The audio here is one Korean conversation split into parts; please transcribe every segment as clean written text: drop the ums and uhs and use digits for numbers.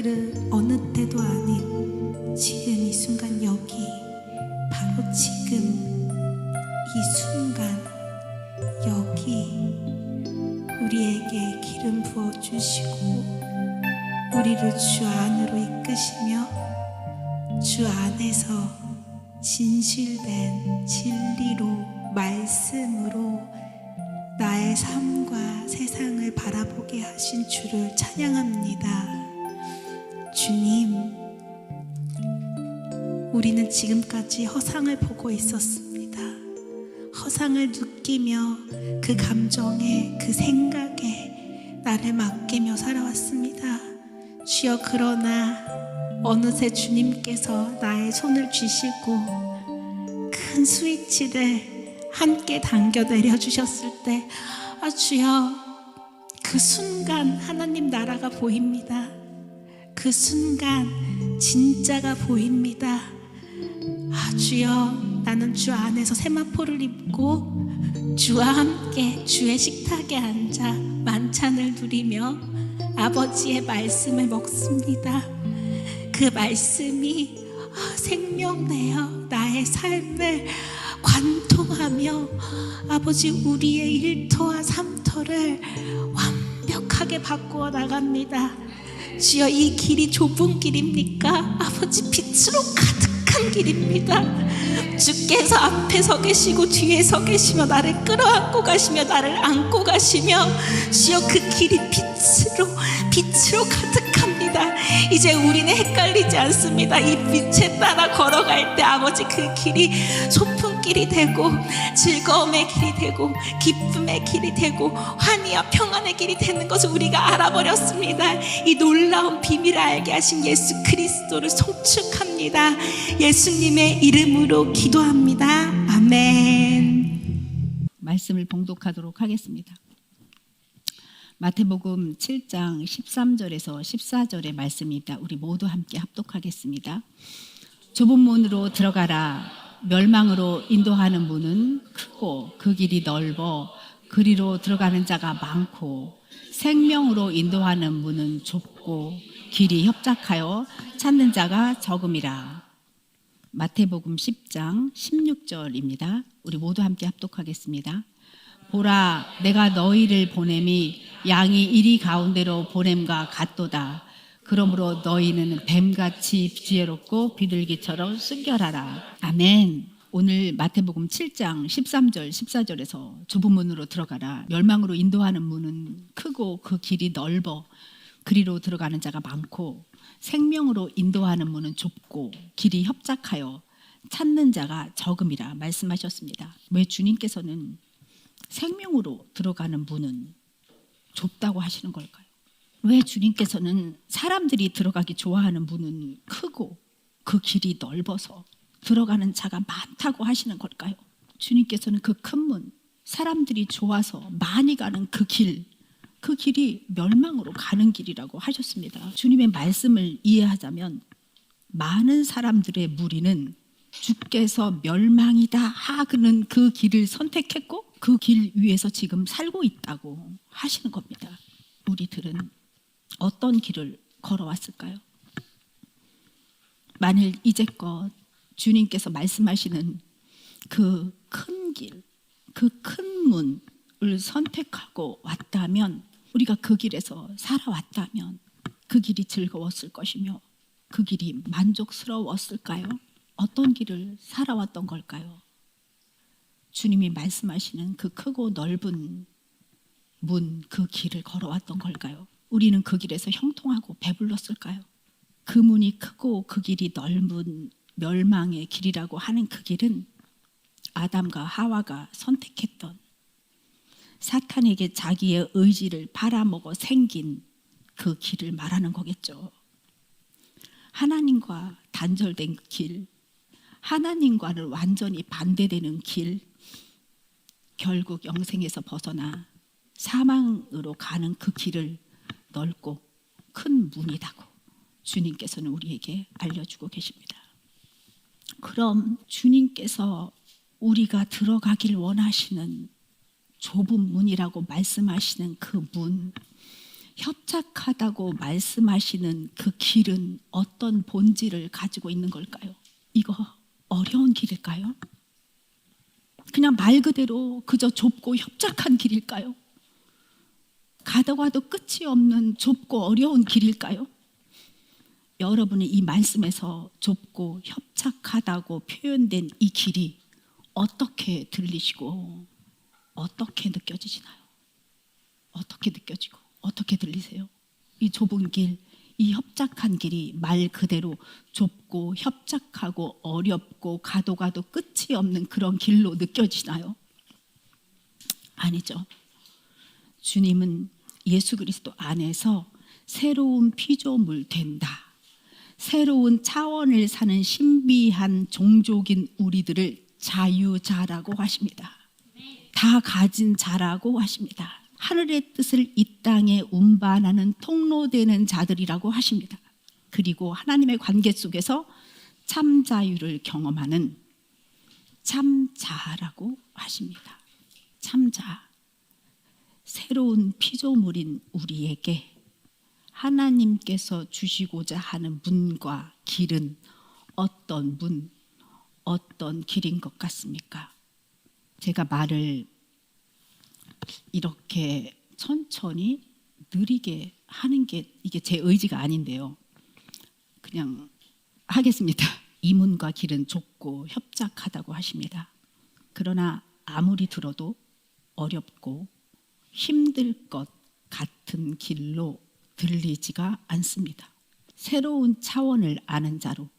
그 어느 때도 아닌 지금 이 순간 여기 바로 지금 이 순간 여기 우리에게 기름 부어주시고 우리를 주 안으로 이끄시며 주 안에서 진실된 진리로 말씀으로 나의 삶과 세상을 바라보게 하신 주를 찬양합니다. 주님, 우리는 지금까지 허상을 보고 있었습니다. 허상을 느끼며 그 감정에 그 생각에 나를 맡기며 살아왔습니다. 주여, 그러나 어느새 주님께서 나의 손을 쥐시고 큰 스위치를 함께 당겨 내려주셨을 때 주여, 그 순간 하나님 나라가 보입니다. 그 순간 진짜가 보입니다. 주여, 나는 주 안에서 세마포를 입고 주와 함께 주의 식탁에 앉아 만찬을 누리며 아버지의 말씀을 먹습니다. 그 말씀이 생명내어 나의 삶을 관통하며 아버지 우리의 일터와 삼터를 완벽하게 바꾸어 나갑니다. 주여, 이 길이 좁은 길입니까? 아버지, 빛으로 가득한 길입니다. 주께서 앞에 서 계시고 뒤에 서 계시며 나를 끌어안고 가시며 나를 안고 가시며 주여, 그 길이 빛으로 가득합니다. 이제 우리는 헷갈리지 않습니다. 이 빛에 따라 걸어갈 때 아버지, 그 길이 소풍길이 되고 즐거움의 길이 되고 기쁨의 길이 되고 환희와 평안의 길이 되는 것을 우리가 알아버렸습니다. 이 놀라운 비밀을 알게 하신 예수 그리스도를 송축합니다. 예수님의 이름으로 기도합니다. 아멘. 말씀을 봉독하도록 하겠습니다. 마태복음 7장 13절에서 14절의 말씀입니다. 우리 모두 함께 합독하겠습니다. 좁은 문으로 들어가라. 멸망으로 인도하는 문은 크고 그 길이 넓어 그리로 들어가는 자가 많고 생명으로 인도하는 문은 좁고 길이 협착하여 찾는 자가 적음이라. 마태복음 10장 16절입니다. 우리 모두 함께 합독하겠습니다. 보라, 내가 너희를 보냄이 양이 이리 가운데로 보냄과 같도다. 그러므로 너희는 뱀같이 지혜롭고 비둘기처럼 순결하라. 아멘. 오늘 마태복음 7장 13절 14절에서 좁은 문으로 들어가라. 멸망으로 인도하는 문은 크고 그 길이 넓어 그리로 들어가는 자가 많고 생명으로 인도하는 문은 좁고 길이 협착하여 찾는 자가 적음이라 말씀하셨습니다. 왜 주님께서는 생명으로 들어가는 문은 좁다고 하시는 걸까요? 왜 주님께서는 사람들이 들어가기 좋아하는 문은 크고 그 길이 넓어서 들어가는 자가 많다고 하시는 걸까요? 주님께서는 그 큰 문, 사람들이 좋아서 많이 가는 그 길이 멸망으로 가는 길이라고 하셨습니다. 주님의 말씀을 이해하자면 많은 사람들의 무리는 주께서 멸망이다 하는 그 길을 선택했고 그 길 위에서 지금 살고 있다고 하시는 겁니다. 우리들은 어떤 길을 걸어왔을까요? 만일 이제껏 주님께서 말씀하시는 그 큰 길, 그 큰 문을 선택하고 왔다면, 우리가 그 길에서 살아왔다면 그 길이 즐거웠을 것이며 그 길이 만족스러웠을까요? 어떤 길을 살아왔던 걸까요? 주님이 말씀하시는 그 크고 넓은 문, 그 길을 걸어왔던 걸까요? 우리는 그 길에서 형통하고 배불렀을까요? 그 문이 크고 그 길이 넓은 멸망의 길이라고 하는 그 길은 아담과 하와가 선택했던, 사탄에게 자기의 의지를 팔아먹어 생긴 그 길을 말하는 거겠죠. 하나님과 단절된 길, 하나님과는 완전히 반대되는 길, 결국 영생에서 벗어나 사망으로 가는 그 길을 넓고 큰 문이라고 주님께서는 우리에게 알려주고 계십니다. 그럼 주님께서 우리가 들어가길 원하시는 좁은 문이라고 말씀하시는 그 문, 협착하다고 말씀하시는 그 길은 어떤 본질을 가지고 있는 걸까요? 이거 어려운 길일까요? 그냥 말 그대로 그저 좁고 협착한 길일까요? 가다 가도 끝이 없는 좁고 어려운 길일까요? 여러분이 이 말씀에서 좁고 협착하다고 표현된 이 길이 어떻게 들리시고 어떻게 느껴지시나요? 어떻게 느껴지고 어떻게 들리세요? 이 좁은 길, 이 협착한 길이 말 그대로 좁고 협착하고 어렵고 가도 끝이 없는 그런 길로 느껴지나요? 아니죠. 주님은 예수 그리스도 안에서 새로운 피조물 된다. 새로운 차원을 사는 신비한 종족인 우리들을 자유자라고 하십니다. 다 가진 자라고 하십니다. 하늘의 뜻을 이 땅에 운반하는 통로되는 자들이라고 하십니다. 그리고 하나님의 관계 속에서 참 자유를 경험하는 참자라고 하십니다. 참자. 새로운 피조물인 우리에게 하나님께서 주시고자 하는 문과 길은 어떤 문, 어떤 길인 것 같습니까? 제가 말을 이렇게 천천히 느리게 하는 게 이게 제 의지가 아닌데요. 그냥 하겠습니다. 이 문과 길은 좁고 협착하다고 하십니다. 그러나 아무리 들어도 어렵고 힘들 것 같은 길로 들리지가 않습니다. 새로운 차원을 아는 자로,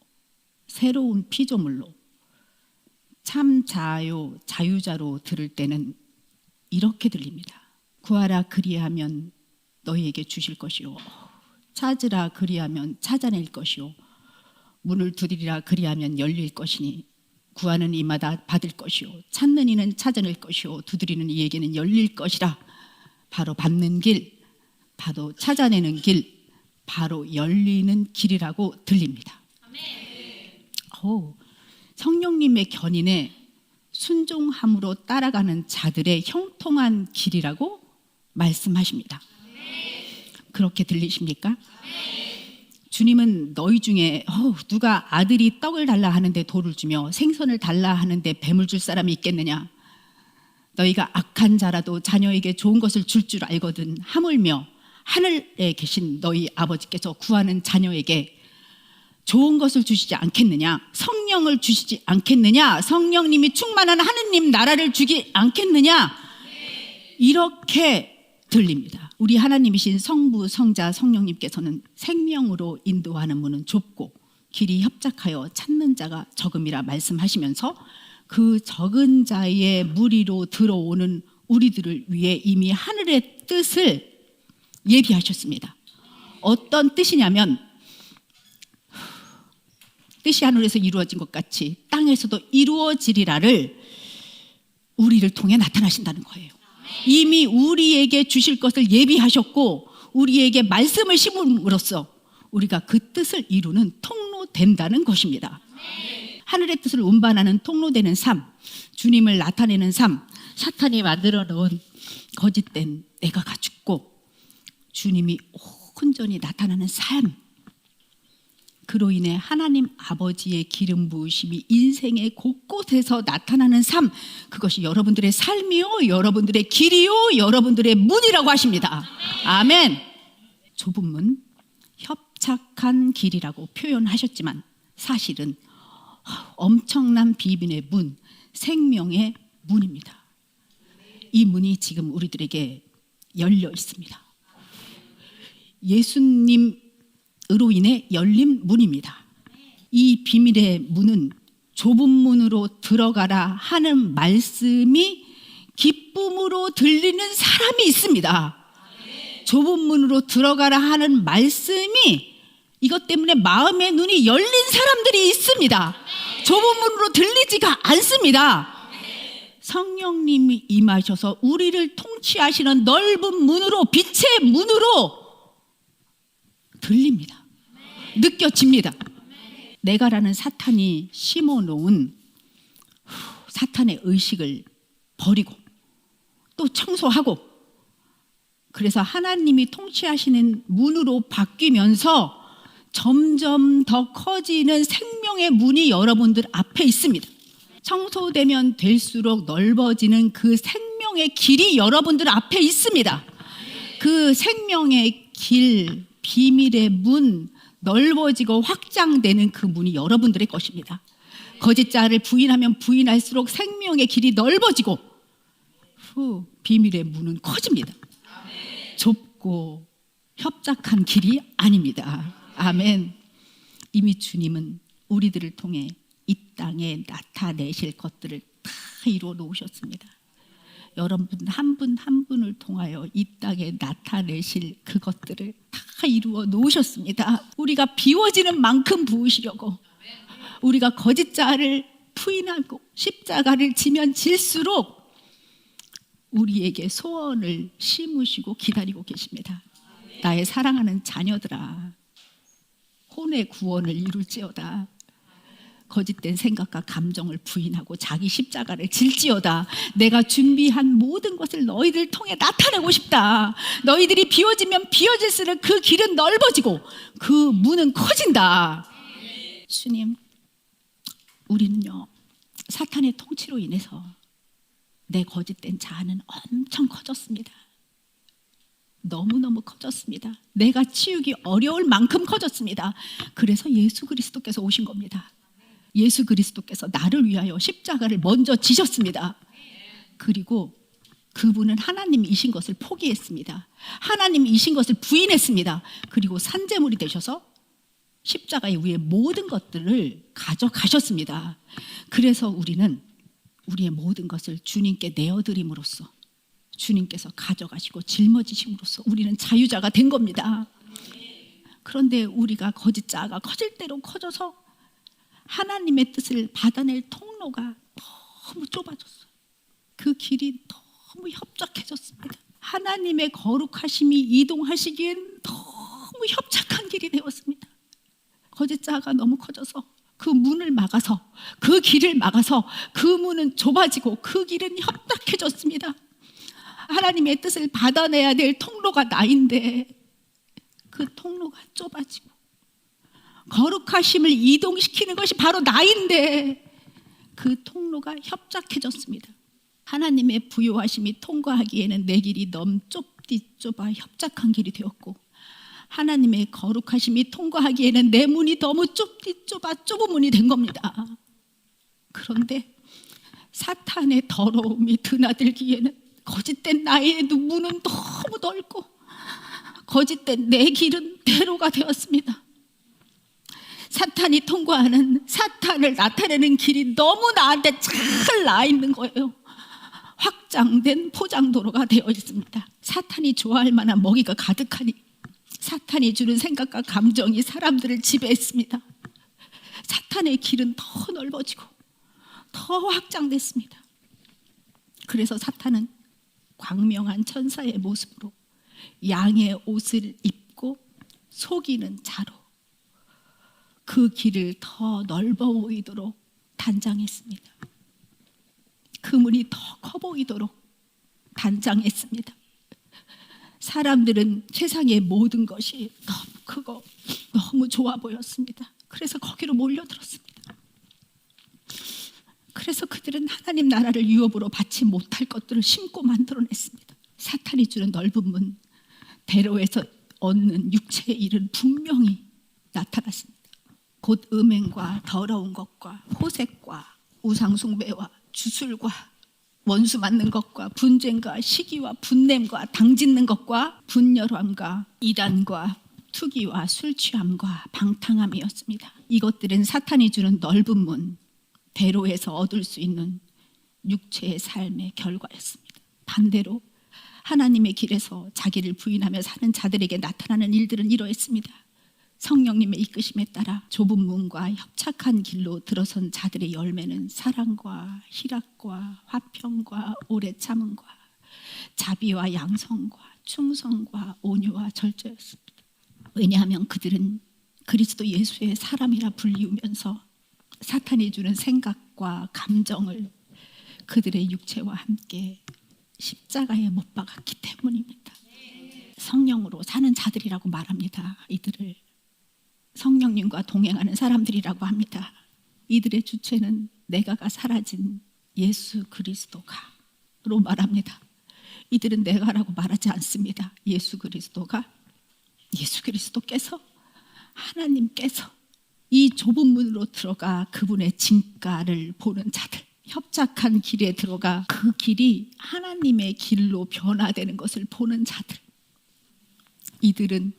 새로운 피조물로, 참 자요, 자유자로 들을 때는 이렇게 들립니다. 구하라 그리하면 너희에게 주실 것이요, 찾으라 그리하면 찾아낼 것이요, 문을 두드리라 그리하면 열릴 것이니 구하는 이마다 받을 것이요, 찾는 이는 찾아낼 것이요, 두드리는 이에게는 열릴 것이라. 바로 받는 길, 바로 찾아내는 길, 바로 열리는 길이라고 들립니다. 성령님의 견인에 순종함으로 따라가는 자들의 형통한 길이라고 말씀하십니다. 그렇게 들리십니까? 주님은 너희 중에 누가 아들이 떡을 달라 하는데 돌을 주며 생선을 달라 하는데 뱀을 줄 사람이 있겠느냐? 너희가 악한 자라도 자녀에게 좋은 것을 줄 줄 알거든 하물며 하늘에 계신 너희 아버지께서 구하는 자녀에게 좋은 것을 주시지 않겠느냐? 성령을 주시지 않겠느냐? 성령님이 충만한 하느님 나라를 주지 않겠느냐? 이렇게 들립니다. 우리 하나님이신 성부, 성자, 성령님께서는 생명으로 인도하는 문은 좁고 길이 협착하여 찾는 자가 적음이라 말씀하시면서 그 적은 자의 무리로 들어오는 우리들을 위해 이미 하늘의 뜻을 예비하셨습니다. 어떤 뜻이냐면 뜻이 하늘에서 이루어진 것 같이 땅에서도 이루어지리라를 우리를 통해 나타나신다는 거예요. 이미 우리에게 주실 것을 예비하셨고 우리에게 말씀을 심음으로써 우리가 그 뜻을 이루는 통로 된다는 것입니다. 하늘의 뜻을 운반하는 통로되는 삶, 주님을 나타내는 삶, 사탄이 만들어 놓은 거짓된 내가 갖추고 주님이 온전히 나타나는 삶, 그로 인해 하나님 아버지의 기름 부으심이 인생의 곳곳에서 나타나는 삶, 그것이 여러분들의 삶이요, 여러분들의 길이요, 여러분들의 문이라고 하십니다. 아멘. 좁은 문, 협착한 길이라고 표현하셨지만 사실은 엄청난 비밀의 문, 생명의 문입니다. 이 문이 지금 우리들에게 열려 있습니다. 예수님으로 인해 열린 문입니다. 이 비밀의 문은 좁은 문으로 들어가라 하는 말씀이 기쁨으로 들리는 사람이 있습니다. 좁은 문으로 들어가라 하는 말씀이 이것 때문에 마음의 눈이 열린 사람들이 있습니다. 좁은 문으로 들리지가 않습니다. 성령님이 임하셔서 우리를 통치하시는 넓은 문으로, 빛의 문으로 들립니다. 느껴집니다. 내가라는 사탄이 심어놓은 사탄의 의식을 버리고 또 청소하고 그래서 하나님이 통치하시는 문으로 바뀌면서 점점 더 커지는 생명의 문이 여러분들 앞에 있습니다. 청소되면 될수록 넓어지는 그 생명의 길이 여러분들 앞에 있습니다. 그 생명의 길, 비밀의 문, 넓어지고 확장되는 그 문이 여러분들의 것입니다. 거짓자를 부인하면 부인할수록 생명의 길이 넓어지고 비밀의 문은 커집니다. 좁고 협착한 길이 아닙니다. 아멘. 이미 주님은 우리들을 통해 이 땅에 나타내실 것들을 다 이루어 놓으셨습니다. 여러분 한 분 한 분을 통하여 이 땅에 나타내실 그것들을 다 이루어 놓으셨습니다. 우리가 비워지는 만큼 부으시려고, 우리가 거짓자를 부인하고 십자가를 지면 질수록 우리에게 소원을 심으시고 기다리고 계십니다. 나의 사랑하는 자녀들아, 혼의 구원을 이룰지어다. 거짓된 생각과 감정을 부인하고 자기 십자가를 질지어다. 내가 준비한 모든 것을 너희들 통해 나타내고 싶다. 너희들이 비워지면 비워질수록 그 길은 넓어지고 그 문은 커진다. 주님, 우리는요, 사탄의 통치로 인해서 내 거짓된 자아는 엄청 커졌습니다. 너무너무 커졌습니다. 내가 치우기 어려울 만큼 커졌습니다. 그래서 예수 그리스도께서 오신 겁니다. 예수 그리스도께서 나를 위하여 십자가를 먼저 지셨습니다. 그리고 그분은 하나님이신 것을 포기했습니다. 하나님이신 것을 부인했습니다. 그리고 산제물이 되셔서 십자가의 위에 모든 것들을 가져가셨습니다. 그래서 우리는 우리의 모든 것을 주님께 내어드림으로써 주님께서 가져가시고 짊어지심으로써 우리는 자유자가 된 겁니다. 그런데 우리가 거짓자가 커질 대로 커져서 하나님의 뜻을 받아낼 통로가 너무 좁아졌어요. 그 길이 너무 협착해졌습니다. 하나님의 거룩하심이 이동하시기엔 너무 협착한 길이 되었습니다. 거짓자가 너무 커져서 그 문을 막아서, 그 길을 막아서 그 문은 좁아지고 그 길은 협착해졌습니다. 하나님의 뜻을 받아내야 될 통로가 나인데 그 통로가 좁아지고, 거룩하심을 이동시키는 것이 바로 나인데 그 통로가 협착해졌습니다. 하나님의 부요하심이 통과하기에는 내 길이 너무 좁아 협착한 길이 되었고, 하나님의 거룩하심이 통과하기에는 내 문이 너무 좁은 문이 된 겁니다. 그런데 사탄의 더러움이 드나들기에는 거짓된 나의 문은 너무 넓고 거짓된 내 길은 대로가 되었습니다. 사탄이 통과하는, 사탄을 나타내는 길이 너무 나한테 잘 나 있는 거예요. 확장된 포장도로가 되어 있습니다. 사탄이 좋아할 만한 먹이가 가득하니 사탄이 주는 생각과 감정이 사람들을 지배했습니다. 사탄의 길은 더 넓어지고 더 확장됐습니다. 그래서 사탄은 광명한 천사의 모습으로 양의 옷을 입고 속이는 자로 그 길을 더 넓어 보이도록 단장했습니다. 그 문이 더 커 보이도록 단장했습니다. 사람들은 세상의 모든 것이 너무 크고 너무 좋아 보였습니다. 그래서 거기로 몰려들었습니다. 그래서 그들은 하나님 나라를 유업으로 받지 못할 것들을 심고 만들어냈습니다. 사탄이 주는 넓은 문, 대로에서 얻는 육체의 일은 분명히 나타났습니다. 곧 음행과 더러운 것과 호색과 우상숭배와 주술과 원수 맞는 것과 분쟁과 시기와 분냄과 당짓는 것과 분열함과 이단과 투기와 술취함과 방탕함이었습니다. 이것들은 사탄이 주는 넓은 문, 대로에서 얻을 수 있는 육체의 삶의 결과였습니다. 반대로 하나님의 길에서 자기를 부인하며 사는 자들에게 나타나는 일들은 이러했습니다. 성령님의 이끄심에 따라 좁은 문과 협착한 길로 들어선 자들의 열매는 사랑과 희락과 화평과 오래 참음과 자비와 양성과 충성과 온유와 절제였습니다. 왜냐하면 그들은 그리스도 예수의 사람이라 불리우면서 사탄이 주는 생각과 감정을 그들의 육체와 함께 십자가에 못 박았기 때문입니다. 성령으로 사는 자들이라고 말합니다. 이들을 성령님과 동행하는 사람들이라고 합니다. 이들의 주체는 내가가 사라진 예수 그리스도가로 말합니다. 이들은 내가라고 말하지 않습니다. 예수 그리스도께서 하나님께서 이 좁은 문으로 들어가 그분의 진가를 보는 자들, 협착한 길에 들어가 그 길이 하나님의 길로 변화되는 것을 보는 자들, 이들은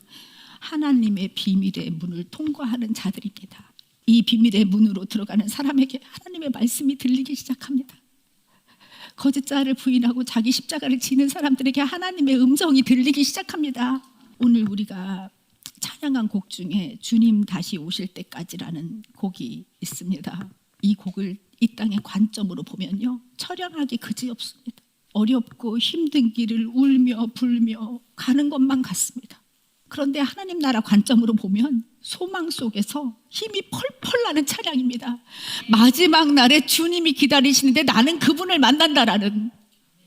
하나님의 비밀의 문을 통과하는 자들입니다. 이 비밀의 문으로 들어가는 사람에게 하나님의 말씀이 들리기 시작합니다. 거짓자를 부인하고 자기 십자가를 지는 사람들에게 하나님의 음성이 들리기 시작합니다. 오늘 우리가 찬양한 곡 중에 주님 다시 오실 때까지라는 곡이 있습니다. 이 곡을 이 땅의 관점으로 보면요, 처량하기 그지없습니다. 어렵고 힘든 길을 울며 불며 가는 것만 같습니다. 그런데 하나님 나라 관점으로 보면 소망 속에서 힘이 펄펄 나는 찬양입니다. 마지막 날에 주님이 기다리시는데 나는 그분을 만난다라는,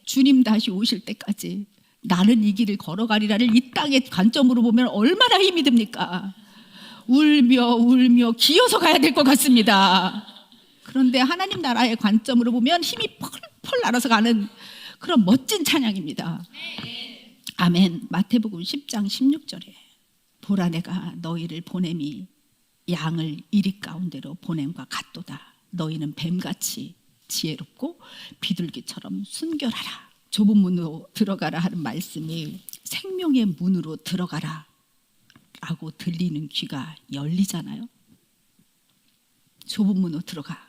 주님 다시 오실 때까지 나는 이 길을 걸어가리라를 이 땅의 관점으로 보면 얼마나 힘이 듭니까? 울며 기어서 가야 될 것 같습니다. 그런데 하나님 나라의 관점으로 보면 힘이 펄펄 날아서 가는 그런 멋진 찬양입니다. 아멘. 마태복음 10장 16절에 보라 내가 너희를 보냄이 양을 이리 가운데로 보냄과 같도다. 너희는 뱀같이 지혜롭고 비둘기처럼 순결하라. 좁은 문으로 들어가라 하는 말씀이 생명의 문으로 들어가라 라고 들리는 귀가 열리잖아요. 좁은 문으로 들어가.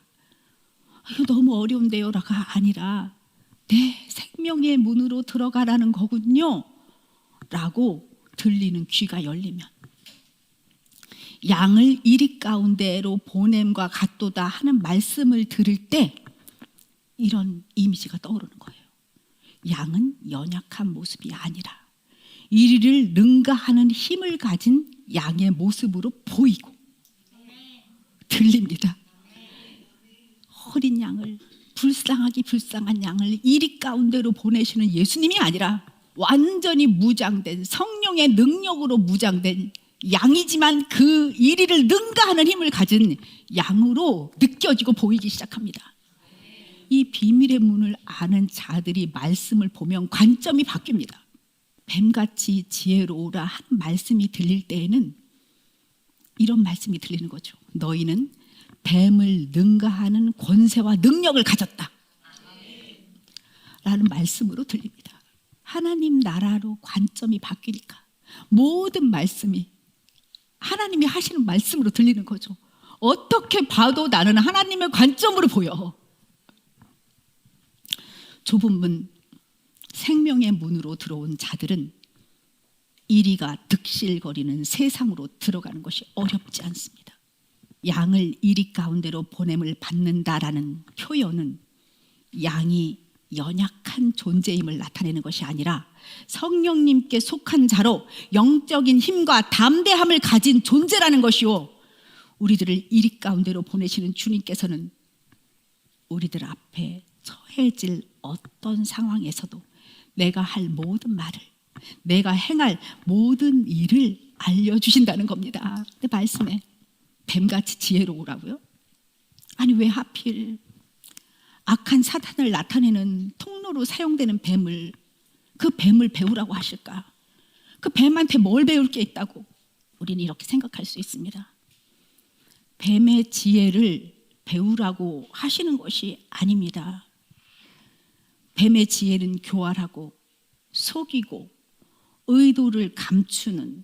이거 너무 어려운데요 라가 아니라 네, 생명의 문으로 들어가라는 거군요 라고 들리는 귀가 열리면, 양을 이리 가운데로 보냄과 같도다 하는 말씀을 들을 때 이런 이미지가 떠오르는 거예요. 양은 연약한 모습이 아니라 이리를 능가하는 힘을 가진 양의 모습으로 보이고 들립니다. 어린 양을, 불쌍한 양을 이리 가운데로 보내시는 예수님이 아니라 완전히 무장된, 성령의 능력으로 무장된 양이지만 그 이리를 능가하는 힘을 가진 양으로 느껴지고 보이기 시작합니다. 이 비밀의 문을 아는 자들이 말씀을 보면 관점이 바뀝니다. 뱀같이 지혜로우라 하는 말씀이 들릴 때에는 이런 말씀이 들리는 거죠. 너희는 뱀을 능가하는 권세와 능력을 가졌다 라는 말씀으로 들립니다. 하나님 나라로 관점이 바뀌니까 모든 말씀이 하나님이 하시는 말씀으로 들리는 거죠. 어떻게 봐도 나는 하나님의 관점으로 보여. 좁은 문, 생명의 문으로 들어온 자들은 이리가 득실거리는 세상으로 들어가는 것이 어렵지 않습니다. 양을 이리 가운데로 보냄을 받는다라는 표현은 양이 연약한 존재임을 나타내는 것이 아니라 성령님께 속한 자로 영적인 힘과 담대함을 가진 존재라는 것이요, 우리들을 이리 가운데로 보내시는 주님께서는 우리들 앞에 처해질 어떤 상황에서도 내가 할 모든 말을, 내가 행할 모든 일을 알려주신다는 겁니다. 근데 말씀에 뱀같이 지혜로우라고요? 아니 왜 하필 악한 사탄을 나타내는 통로로 사용되는 뱀을, 그 뱀을 배우라고 하실까? 그 뱀한테 뭘 배울 게 있다고 우리는 이렇게 생각할 수 있습니다. 뱀의 지혜를 배우라고 하시는 것이 아닙니다. 뱀의 지혜는 교활하고 속이고 의도를 감추는,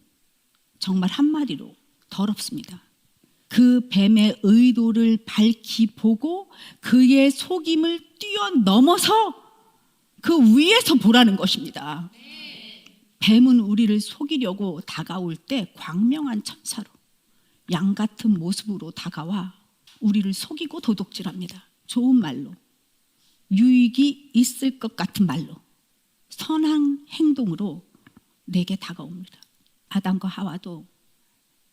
정말 한마디로 더럽습니다. 그 뱀의 의도를 밝히 보고 그의 속임을 뛰어넘어서 그 위에서 보라는 것입니다. 뱀은 우리를 속이려고 다가올 때 광명한 천사로 양 같은 모습으로 다가와 우리를 속이고 도둑질합니다. 좋은 말로, 유익이 있을 것 같은 말로, 선한 행동으로 내게 다가옵니다. 아담과 하와도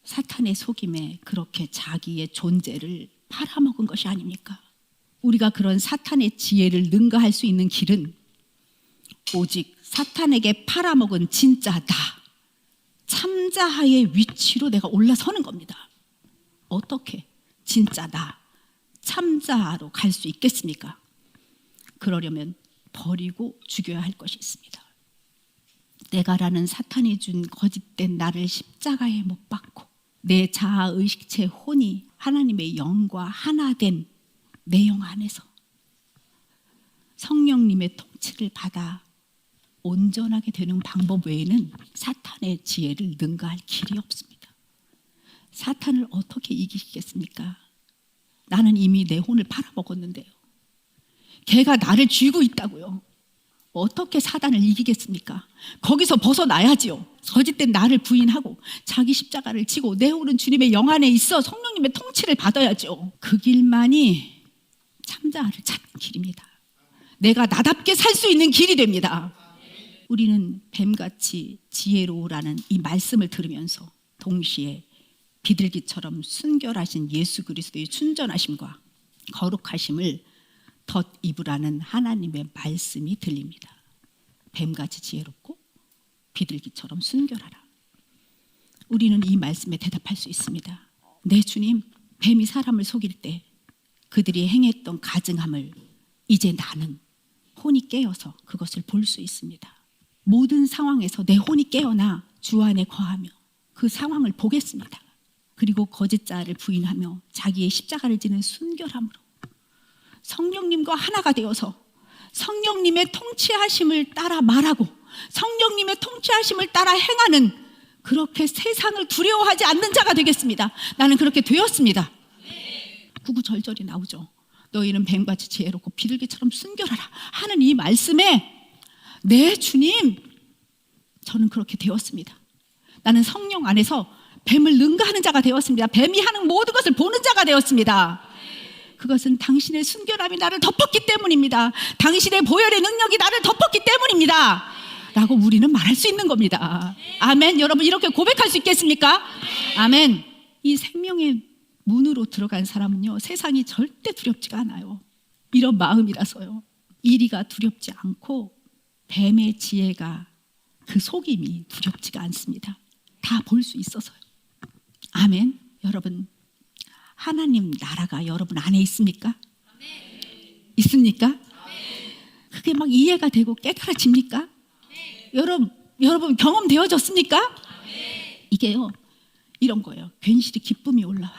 사탄의 속임에 그렇게 자기의 존재를 팔아먹은 것이 아닙니까? 우리가 그런 사탄의 지혜를 능가할 수 있는 길은 오직 사탄에게 팔아먹은 진짜 나, 참자의 위치로 내가 올라서는 겁니다. 어떻게 진짜 나 참자로 갈 수 있겠습니까? 그러려면 버리고 죽여야 할 것이 있습니다. 내가라는 사탄이 준 거짓된 나를 십자가에 못 박고 내 자아의식체 혼이 하나님의 영과 하나된 내 영 안에서 성령님의 통치를 받아 온전하게 되는 방법 외에는 사탄의 지혜를 능가할 길이 없습니다. 사탄을 어떻게 이기시겠습니까? 나는 이미 내 혼을 팔아먹었는데요. 걔가 나를 쥐고 있다고요. 어떻게 사단을 이기겠습니까? 거기서 벗어나야지요. 거짓된 나를 부인하고 자기 십자가를 지고 내 혼은 주님의 영 안에 있어 성령님의 통치를 받아야죠. 그 길만이 참자를 찾는 길입니다. 내가 나답게 살 수 있는 길이 됩니다. 우리는 뱀같이 지혜로우라는 이 말씀을 들으면서 동시에 비둘기처럼 순결하신 예수 그리스도의 순전하심과 거룩하심을 덧입으라는 하나님의 말씀이 들립니다. 뱀같이 지혜롭고 비둘기처럼 순결하라. 우리는 이 말씀에 대답할 수 있습니다. 네, 주님, 뱀이 사람을 속일 때 그들이 행했던 가증함을 이제 나는 혼이 깨어서 그것을 볼 수 있습니다. 모든 상황에서 내 혼이 깨어나 주 안에 거하며 그 상황을 보겠습니다. 그리고 거짓자를 부인하며 자기의 십자가를 지는 순결함으로 성령님과 하나가 되어서 성령님의 통치하심을 따라 말하고 성령님의 통치하심을 따라 행하는, 그렇게 세상을 두려워하지 않는 자가 되겠습니다. 나는 그렇게 되었습니다. 구구절절이 나오죠. 너희는 뱀같이 지혜롭고 비둘기처럼 순결하라 하는 이 말씀에 네, 주님, 저는 그렇게 되었습니다. 나는 성령 안에서 뱀을 능가하는 자가 되었습니다. 뱀이 하는 모든 것을 보는 자가 되었습니다. 그것은 당신의 순결함이 나를 덮었기 때문입니다. 당신의 보혈의 능력이 나를 덮었기 때문입니다. 라고 우리는 말할 수 있는 겁니다. 아멘. 여러분, 이렇게 고백할 수 있겠습니까? 아멘. 이 생명의 문으로 들어간 사람은요, 세상이 절대 두렵지가 않아요. 이런 마음이라서요. 이리가 두렵지 않고 뱀의 지혜가, 그 속임이 두렵지가 않습니다. 다 볼 수 있어서요. 아멘. 여러분, 하나님 나라가 여러분 안에 있습니까? 있습니까? 그게 막 이해가 되고 깨달아집니까? 여러분 경험되어졌습니까? 이게요, 이런 거예요. 괜시리 기쁨이 올라와.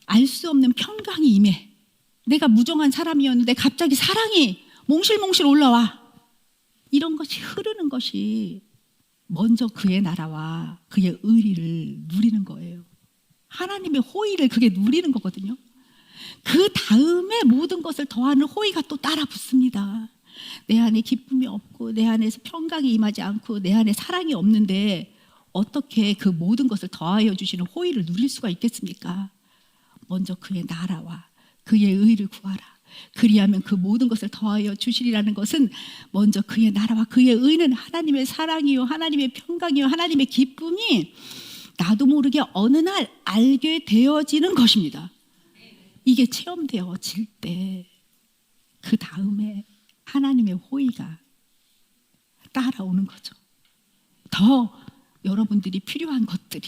알 수 없는 평강이 임해. 내가 무정한 사람이었는데 갑자기 사랑이 몽실몽실 올라와. 이런 것이 흐르는 것이 먼저 그의 나라와 그의 의리를 누리는 거예요. 하나님의 호의를 그게 누리는 거거든요. 그 다음에 모든 것을 더하는 호의가 또 따라 붙습니다. 내 안에 기쁨이 없고 내 안에서 평강이 임하지 않고 내 안에 사랑이 없는데 어떻게 그 모든 것을 더하여 주시는 호의를 누릴 수가 있겠습니까? 먼저 그의 나라와 그의 의를 구하라. 그리하면 그 모든 것을 더하여 주시리라는 것은 먼저 그의 나라와 그의 의는 하나님의 사랑이요, 하나님의 평강이요, 하나님의 기쁨이 나도 모르게 어느 날 알게 되어지는 것입니다. 이게 체험되어질 때 그 다음에 하나님의 호의가 따라오는 거죠. 더 여러분들이 필요한 것들이,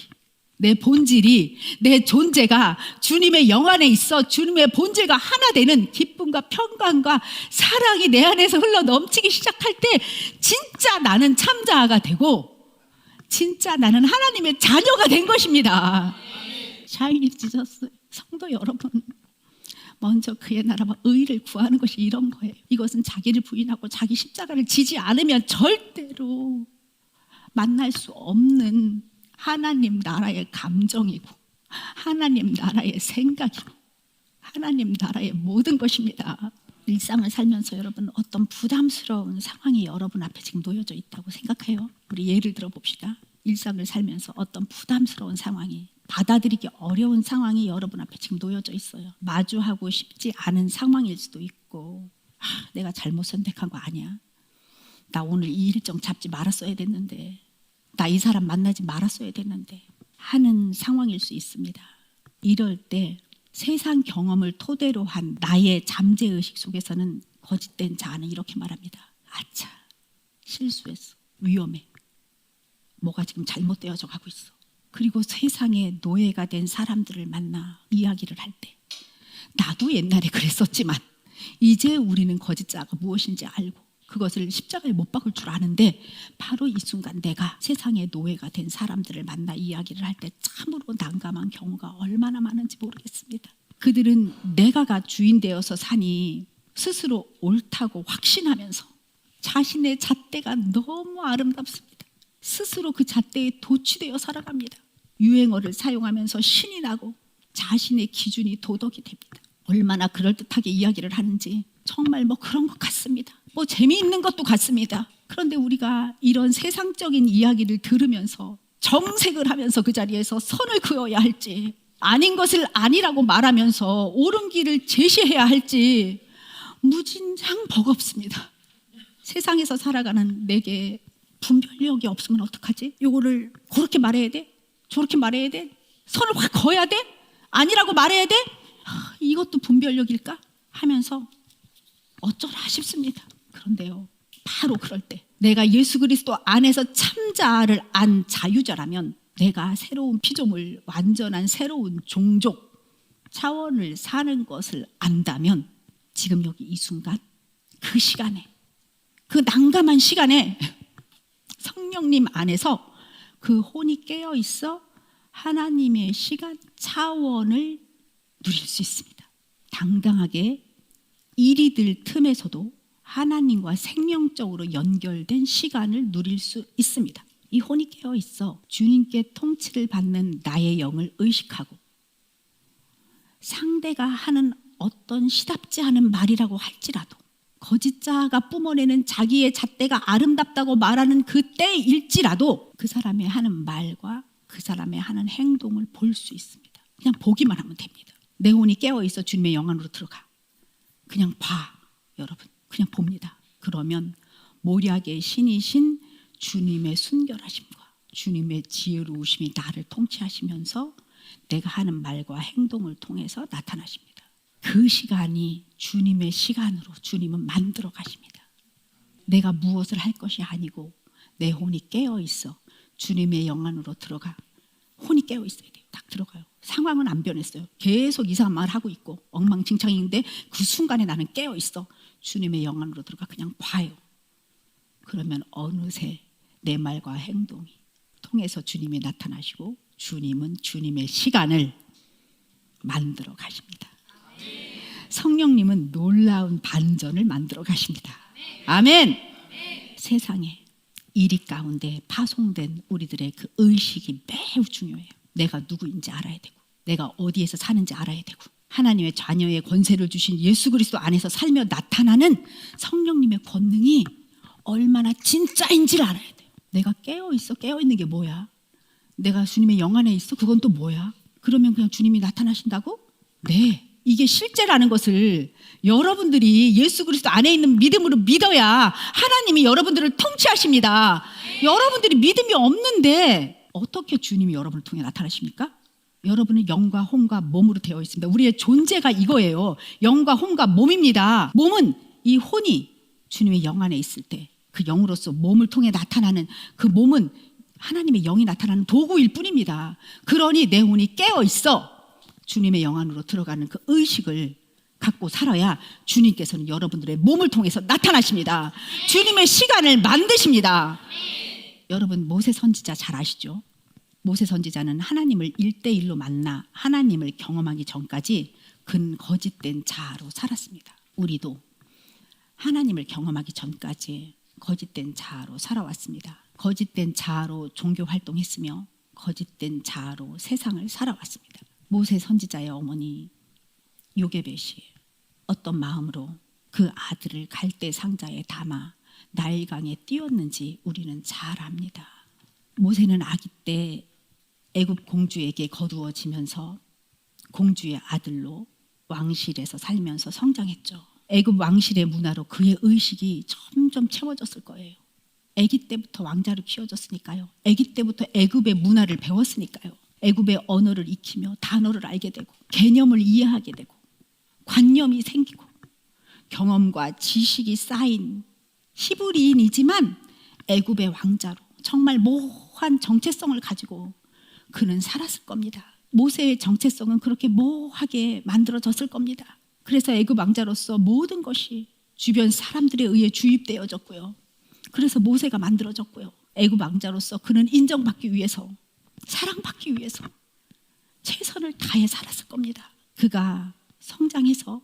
내 본질이, 내 존재가 주님의 영 안에 있어 주님의 본질과 하나 되는 기쁨과 평강과 사랑이 내 안에서 흘러 넘치기 시작할 때 진짜 나는 참자아가 되고 진짜 나는 하나님의 자녀가 된 것입니다. 샤이니 지저스 성도 여러분, 먼저 그의 나라와 의를 구하는 것이 이런 거예요. 이것은 자기를 부인하고 자기 십자가를 지지 않으면 절대로 만날 수 없는 하나님 나라의 감정이고 하나님 나라의 생각이고 하나님 나라의 모든 것입니다. 일상을 살면서 여러분 어떤 부담스러운 상황이 여러분 앞에 지금 놓여져 있다고 생각해요. 우리 예를 들어 봅시다. 일상을 살면서 어떤 부담스러운 상황이, 받아들이기 어려운 상황이 여러분 앞에 지금 놓여져 있어요. 마주하고 싶지 않은 상황일 수도 있고, 내가 잘못 선택한 거 아니야? 나 오늘 이 일정 잡지 말았어야 됐는데, 나 이 사람 만나지 말았어야 됐는데 하는 상황일 수 있습니다. 이럴 때 세상 경험을 토대로 한 나의 잠재의식 속에서는 거짓된 자아는 이렇게 말합니다. 아차, 실수했어. 위험해. 뭐가 지금 잘못되어져 가고 있어. 그리고 세상의 노예가 된 사람들을 만나 이야기를 할 때 나도 옛날에 그랬었지만 이제 우리는 거짓자가 무엇인지 알고 그것을 십자가에 못 박을 줄 아는데 바로 이 순간 내가 세상의 노예가 된 사람들을 만나 이야기를 할 때 참으로 난감한 경우가 얼마나 많은지 모르겠습니다. 그들은 내가가 주인 되어서 사니 스스로 옳다고 확신하면서 자신의 잣대가 너무 아름답습니다. 스스로 그 잣대에 도취되어 살아갑니다. 유행어를 사용하면서 신이 나고 자신의 기준이 도덕이 됩니다. 얼마나 그럴듯하게 이야기를 하는지 정말 그런 것 같습니다. 재미있는 것도 같습니다. 그런데 우리가 이런 세상적인 이야기를 들으면서 정색을 하면서 그 자리에서 선을 그어야 할지 아닌 것을 아니라고 말하면서 옳은 길을 제시해야 할지 무진장 버겁습니다. 세상에서 살아가는 내게 분별력이 없으면 어떡하지? 이거를 그렇게 말해야 돼? 저렇게 말해야 돼? 선을 확 그어야 돼? 아니라고 말해야 돼? 이것도 분별력일까? 하면서 어쩌나 싶습니다. 그런데요, 바로 그럴 때 내가 예수 그리스도 안에서 참자를 안 자유자라면 내가 새로운 피조물, 완전한 새로운 종족 차원을 사는 것을 안다면 지금 여기 이 순간 그 시간에 그 난감한 시간에 성령님 안에서 그 혼이 깨어 있어 하나님의 시간 차원을 누릴 수 있습니다. 당당하게 일이 들 틈에서도 하나님과 생명적으로 연결된 시간을 누릴 수 있습니다. 이 혼이 깨어 있어 주님께 통치를 받는 나의 영을 의식하고 상대가 하는 어떤 시답지 않은 말이라고 할지라도 거짓자가 뿜어내는 자기의 잣대가 아름답다고 말하는 그때일지라도 그 사람의 하는 말과 그 사람의 하는 행동을 볼 수 있습니다. 그냥 보기만 하면 됩니다. 내 혼이 깨어있어 주님의 영 안으로 들어가. 그냥 봐, 여러분. 그냥 봅니다. 그러면 모략의 신이신 주님의 순결하심과 주님의 지혜로우심이 나를 통치하시면서 내가 하는 말과 행동을 통해서 나타나십니다. 그 시간이 주님의 시간으로 주님은 만들어 가십니다. 내가 무엇을 할 것이 아니고 내 혼이 깨어있어 주님의 영 안으로 들어가. 혼이 깨어있어야 돼요. 딱 들어가요. 상황은 안 변했어요. 계속 이상한 말 하고 있고 엉망진창인데 그 순간에 나는 깨어있어 주님의 영 안으로 들어가. 그냥 봐요. 그러면 어느새 내 말과 행동이 통해서 주님이 나타나시고 주님은 주님의 시간을 만들어 가십니다. 성령님은 놀라운 반전을 만들어 가십니다. 아멘. 세상에 이리 가운데 파송된 우리들의 그 의식이 매우 중요해요. 내가 누구인지 알아야 되고 내가 어디에서 사는지 알아야 되고 하나님의 자녀의 권세를 주신 예수 그리스도 안에서 살며 나타나는 성령님의 권능이 얼마나 진짜인지를 알아야 돼요. 내가 깨어있어. 깨어있는 게 뭐야? 내가 주님의 영 안에 있어? 그건 또 뭐야? 그러면 그냥 주님이 나타나신다고? 네, 이게 실제라는 것을 여러분들이 예수 그리스도 안에 있는 믿음으로 믿어야 하나님이 여러분들을 통치하십니다. 여러분들이 믿음이 없는데 어떻게 주님이 여러분을 통해 나타나십니까? 여러분은 영과 혼과 몸으로 되어 있습니다. 우리의 존재가 이거예요. 영과 혼과 몸입니다. 몸은 이 혼이 주님의 영 안에 있을 때 그 영으로서 몸을 통해 나타나는 그 몸은 하나님의 영이 나타나는 도구일 뿐입니다. 그러니 내 혼이 깨어 있어 주님의 영 안으로 들어가는 그 의식을 갖고 살아야 주님께서는 여러분들의 몸을 통해서 나타나십니다. 주님의 시간을 만드십니다. 여러분 모세 선지자 잘 아시죠? 모세 선지자는 하나님을 1대1로 만나 하나님을 경험하기 전까지 근거짓된 자아로 살았습니다. 우리도 하나님을 경험하기 전까지 거짓된 자아로 살아왔습니다. 거짓된 자아로 종교 활동했으며 거짓된 자아로 세상을 살아왔습니다. 모세 선지자의 어머니 요게벳이 어떤 마음으로 그 아들을 갈대 상자에 담아 나일강에 띄웠는지 우리는 잘 압니다. 모세는 아기 때 애굽 공주에게 거두어지면서 공주의 아들로 왕실에서 살면서 성장했죠. 애굽 왕실의 문화로 그의 의식이 점점 채워졌을 거예요. 아기 때부터 왕자로 키워졌으니까요. 아기 때부터 애굽의 문화를 배웠으니까요. 애굽의 언어를 익히며 단어를 알게 되고 개념을 이해하게 되고 관념이 생기고 경험과 지식이 쌓인 히브리인이지만 애굽의 왕자로 정말 모호한 정체성을 가지고 그는 살았을 겁니다. 모세의 정체성은 그렇게 모호하게 만들어졌을 겁니다. 그래서 애굽 왕자로서 모든 것이 주변 사람들에 의해 주입되어졌고요. 그래서 모세가 만들어졌고요. 애굽 왕자로서 그는 인정받기 위해서, 사랑받기 위해서 최선을 다해 살았을 겁니다. 그가 성장해서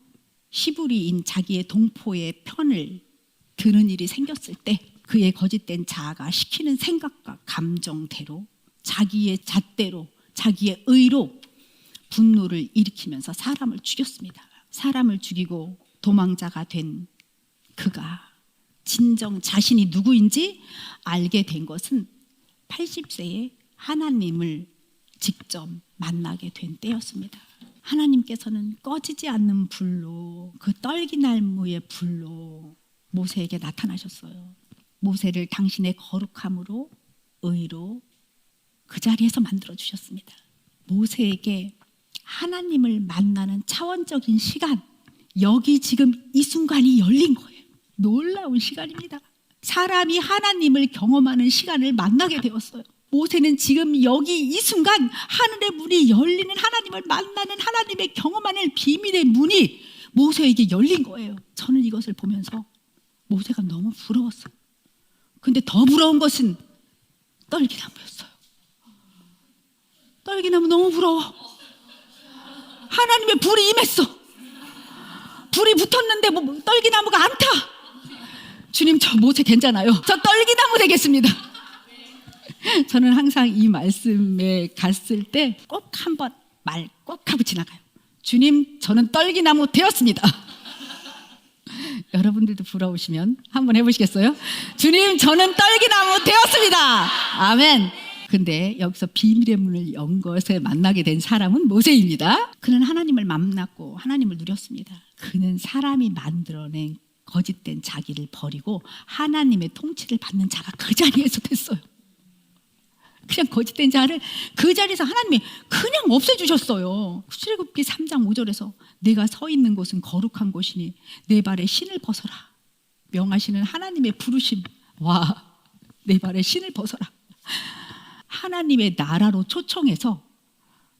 시부리인 자기의 동포의 편을 드는 일이 생겼을 때 그의 거짓된 자아가 시키는 생각과 감정대로, 자기의 잣대로, 자기의 의로 분노를 일으키면서 사람을 죽였습니다. 사람을 죽이고 도망자가 된 그가 진정 자신이 누구인지 알게 된 것은 80세에 하나님을 직접 만나게 된 때였습니다. 하나님께서는 꺼지지 않는 불로, 그 떨기나무의 불로 모세에게 나타나셨어요. 모세를 당신의 거룩함으로, 의로 그 자리에서 만들어 주셨습니다. 모세에게 하나님을 만나는 차원적인 시간, 여기 지금 이 순간이 열린 거예요. 놀라운 시간입니다. 사람이 하나님을 경험하는 시간을 만나게 되었어요. 모세는 지금 여기 이 순간 하늘의 문이 열리는, 하나님을 만나는, 하나님의 경험하는 비밀의 문이 모세에게 열린 거예요. 저는 이것을 보면서 모세가 너무 부러웠어요. 근데 더 부러운 것은 떨기나무였어요. 떨기나무 너무 부러워. 하나님의 불이 임했어. 불이 붙었는데 뭐 떨기나무가 안 타. 주님, 저 모세 괜찮아요. 저 떨기나무 되겠습니다. 저는 항상 이 말씀에 갔을 때 꼭 한번 말 꼭 하고 지나가요. 주님, 저는 떨기나무 되었습니다. 여러분들도 부러우시면 한번 해보시겠어요? 주님, 저는 떨기나무 되었습니다. 아멘. 근데 여기서 비밀의 문을 연 것에 만나게 된 사람은 모세입니다. 그는 하나님을 만났고 하나님을 누렸습니다. 그는 사람이 만들어낸 거짓된 자기를 버리고 하나님의 통치를 받는 자가 그 자리에서 됐어요. 그냥 거짓된 자를 그 자리에서 하나님이 그냥 없애주셨어요. 출애굽기 3장 5절에서 내가 서 있는 곳은 거룩한 곳이니 내 발에 신을 벗어라 명하시는 하나님의 부르심. 와, 내 발에 신을 벗어라. 하나님의 나라로 초청해서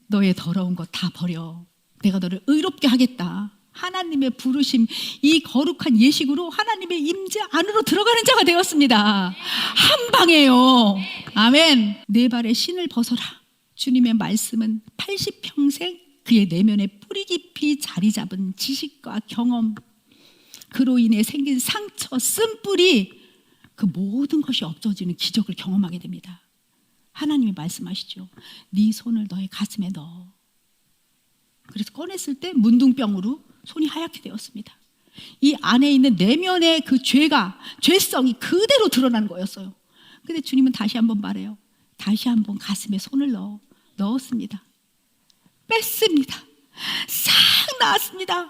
너의 더러운 것 다 버려, 내가 너를 의롭게 하겠다. 하나님의 부르심, 이 거룩한 예식으로 하나님의 임재 안으로 들어가는 자가 되었습니다. 한 방에요. 아멘. 내 발에 신을 벗어라. 주님의 말씀은 80평생 그의 내면에 뿌리 깊이 자리 잡은 지식과 경험, 그로 인해 생긴 상처, 쓴뿌리, 그 모든 것이 없어지는 기적을 경험하게 됩니다. 하나님이 말씀하시죠. 네 손을 너의 가슴에 넣어. 그래서 꺼냈을 때 문둥병으로 손이 하얗게 되었습니다. 이 안에 있는 내면의 그 죄성이 그대로 드러나는 거였어요. 근데 주님은 다시 한번 말해요. 다시 한번 가슴에 손을 넣었습니다. 뺐습니다. 싹 나았습니다.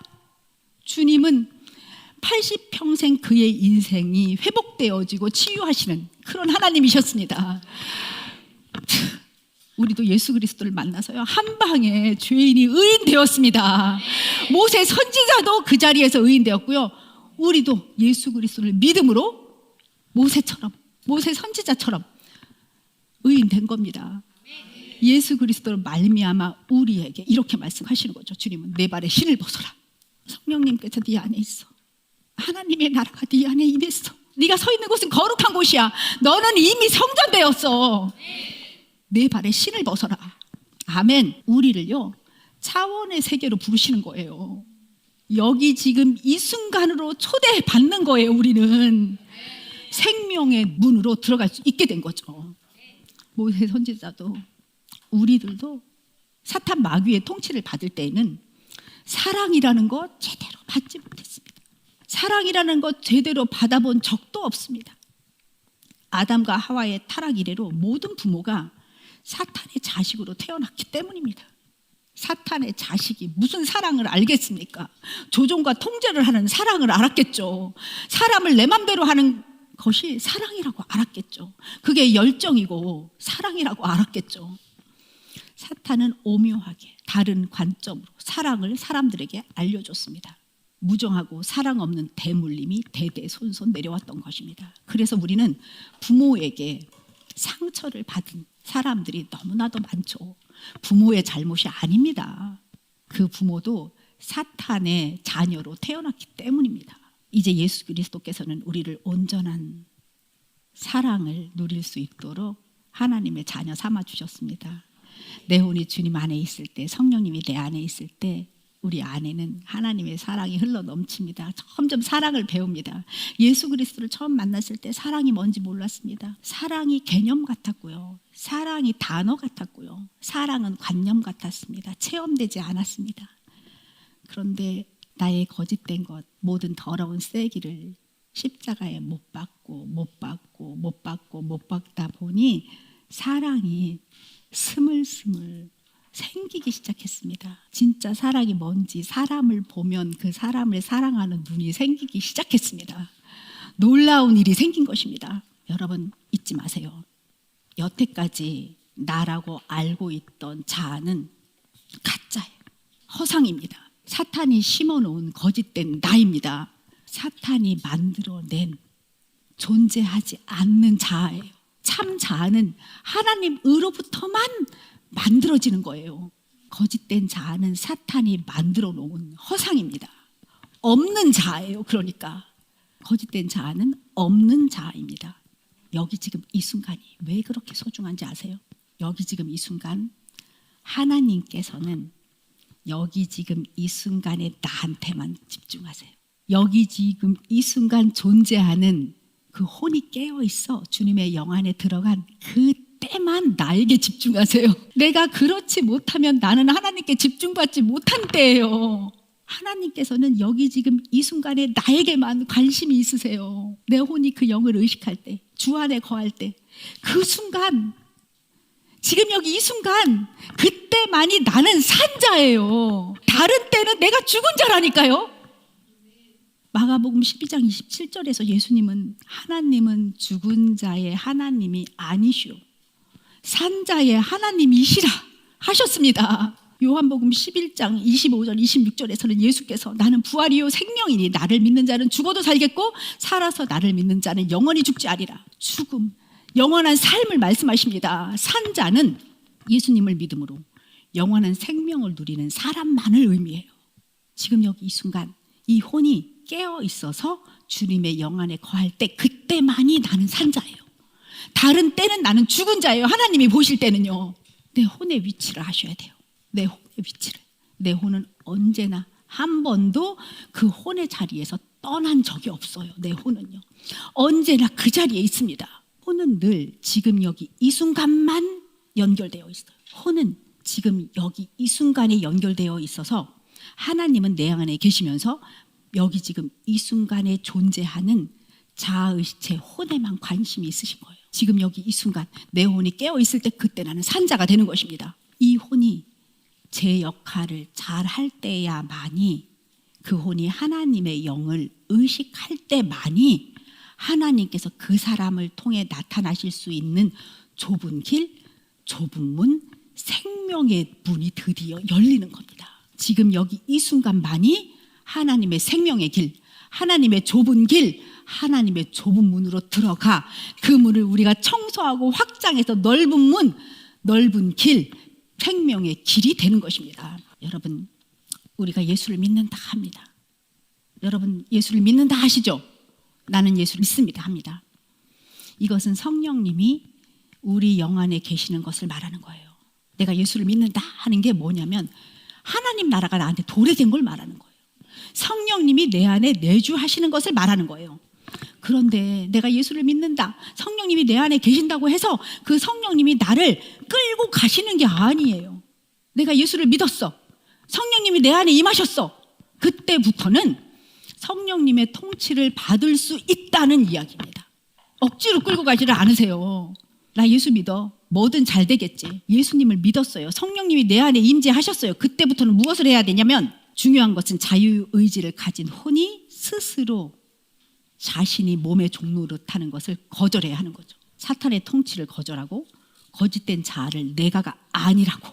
주님은 80평생 그의 인생이 회복되어지고 치유하시는 그런 하나님이셨습니다. 우리도 예수 그리스도를 만나서요, 한 방에 죄인이 의인 되었습니다. 모세 선지자도 그 자리에서 의인 되었고요, 우리도 예수 그리스도를 믿음으로 모세처럼, 모세 선지자처럼 의인 된 겁니다. 예수 그리스도를 말미암아 우리에게 이렇게 말씀하시는 거죠. 주님은 내 발에 신을 벗어라. 성령님께서 네 안에 있어. 하나님의 나라가 네 안에 임했어. 네가 서 있는 곳은 거룩한 곳이야. 너는 이미 성전되었어. 내 발에 신을 벗어라. 아멘. 우리를요, 차원의 세계로 부르시는 거예요. 여기 지금 이 순간으로 초대받는 거예요. 우리는 생명의 문으로 들어갈 수 있게 된 거죠. 모세 선지자도 우리들도 사탄 마귀의 통치를 받을 때에는 사랑이라는 것 제대로 받지 못했습니다. 사랑이라는 것 제대로 받아본 적도 없습니다. 아담과 하와의 타락 이래로 모든 부모가 사탄의 자식으로 태어났기 때문입니다. 사탄의 자식이 무슨 사랑을 알겠습니까? 조종과 통제를 하는 사랑을 알았겠죠. 사람을 내 맘대로 하는 것이 사랑이라고 알았겠죠. 그게 열정이고 사랑이라고 알았겠죠. 사탄은 오묘하게 다른 관점으로 사랑을 사람들에게 알려줬습니다. 무정하고 사랑 없는 대물림이 대대손손 내려왔던 것입니다. 그래서 우리는 부모에게 상처를 받은 사람들이 너무나도 많죠. 부모의 잘못이 아닙니다. 그 부모도 사탄의 자녀로 태어났기 때문입니다. 이제 예수 그리스도께서는 우리를 온전한 사랑을 누릴 수 있도록 하나님의 자녀 삼아 주셨습니다. 내 혼이 주님 안에 있을 때, 성령님이 내 안에 있을 때 우리 안에는 하나님의 사랑이 흘러 넘칩니다. 점점 사랑을 배웁니다. 예수 그리스도를 처음 만났을 때 사랑이 뭔지 몰랐습니다. 사랑이 개념 같았고요. 사랑이 단어 같았고요. 사랑은 관념 같았습니다. 체험되지 않았습니다. 그런데 나의 거짓된 것, 모든 더러운 쐐기를 십자가에 못 박다 보니 사랑이 스물스물 생기기 시작했습니다. 진짜 사랑이 뭔지 사람을 보면 그 사람을 사랑하는 눈이 생기기 시작했습니다. 놀라운 일이 생긴 것입니다. 여러분 잊지 마세요. 여태까지 나라고 알고 있던 자아는 가짜예요. 허상입니다. 사탄이 심어놓은 거짓된 나입니다. 사탄이 만들어낸 존재하지 않는 자아예요. 참 자아는 하나님으로부터만 만들어지는 거예요. 거짓된 자아는 사탄이 만들어 놓은 허상입니다. 없는 자아예요. 그러니까 거짓된 자아는 없는 자아입니다. 여기 지금 이 순간이 왜 그렇게 소중한지 아세요? 여기 지금 이 순간 하나님께서는 여기 지금 이 순간에 나한테만 집중하세요. 여기 지금 이 순간 존재하는 그 혼이 깨어 있어 주님의 영 안에 들어간 그 때만 나에게 집중하세요. 내가 그렇지 못하면 나는 하나님께 집중받지 못한 때예요. 하나님께서는 여기 지금 이 순간에 나에게만 관심이 있으세요. 내 혼이 그 영을 의식할 때, 주 안에 거할 때, 그 순간, 지금 여기 이 순간, 그때만이 나는 산 자예요. 다른 때는 내가 죽은 자라니까요. 마가복음 12장 27절에서 예수님은 하나님은 죽은 자의 하나님이 아니시오, 산 자의 하나님이시라 하셨습니다. 요한복음 11장 25절 26절에서는 예수께서 나는 부활이요 생명이니 나를 믿는 자는 죽어도 살겠고 살아서 나를 믿는 자는 영원히 죽지 아니라, 죽음, 영원한 삶을 말씀하십니다. 산 자는 예수님을 믿음으로 영원한 생명을 누리는 사람만을 의미해요. 지금 여기 이 순간 이 혼이 깨어 있어서 주님의 영 안에 거할 때 그때만이 나는 산 자예요. 다른 때는 나는 죽은 자예요. 하나님이 보실 때는요. 내 혼의 위치를 아셔야 돼요. 내 혼의 위치를. 내 혼은 언제나 한 번도 그 혼의 자리에서 떠난 적이 없어요. 내 혼은요. 언제나 그 자리에 있습니다. 혼은 늘 지금 여기 이 순간만 연결되어 있어요. 혼은 지금 여기 이 순간에 연결되어 있어서 하나님은 내 안에 계시면서 여기 지금 이 순간에 존재하는 자아의식체 혼에만 관심이 있으신 거예요. 지금 여기 이 순간 내 혼이 깨어 있을 때 그때 나는 산자가 되는 것입니다. 이 혼이 제 역할을 잘 할 때야만이, 그 혼이 하나님의 영을 의식할 때만이 하나님께서 그 사람을 통해 나타나실 수 있는 좁은 길, 좁은 문, 생명의 문이 드디어 열리는 겁니다. 지금 여기 이 순간만이 하나님의 생명의 길, 하나님의 좁은 길, 하나님의 좁은 문으로 들어가 그 문을 우리가 청소하고 확장해서 넓은 문, 넓은 길, 생명의 길이 되는 것입니다. 여러분, 우리가 예수를 믿는다 합니다. 여러분, 예수를 믿는다 하시죠? 나는 예수를 믿습니다 합니다. 이것은 성령님이 우리 영 안에 계시는 것을 말하는 거예요. 내가 예수를 믿는다 하는 게 뭐냐면 하나님 나라가 나한테 도래된 걸 말하는 거예요. 성령님이 내 안에 내주하시는 것을 말하는 거예요. 그런데 내가 예수를 믿는다, 성령님이 내 안에 계신다고 해서 그 성령님이 나를 끌고 가시는 게 아니에요. 내가 예수를 믿었어, 성령님이 내 안에 임하셨어, 그때부터는 성령님의 통치를 받을 수 있다는 이야기입니다. 억지로 끌고 가지를 않으세요. 나 예수 믿어, 뭐든 잘 되겠지. 예수님을 믿었어요. 성령님이 내 안에 임재하셨어요. 그때부터는 무엇을 해야 되냐면, 중요한 것은 자유의지를 가진 혼이 스스로 자신이 몸의 종로를 타는 것을 거절해야 하는 거죠. 사탄의 통치를 거절하고 거짓된 자아를 내가가 아니라고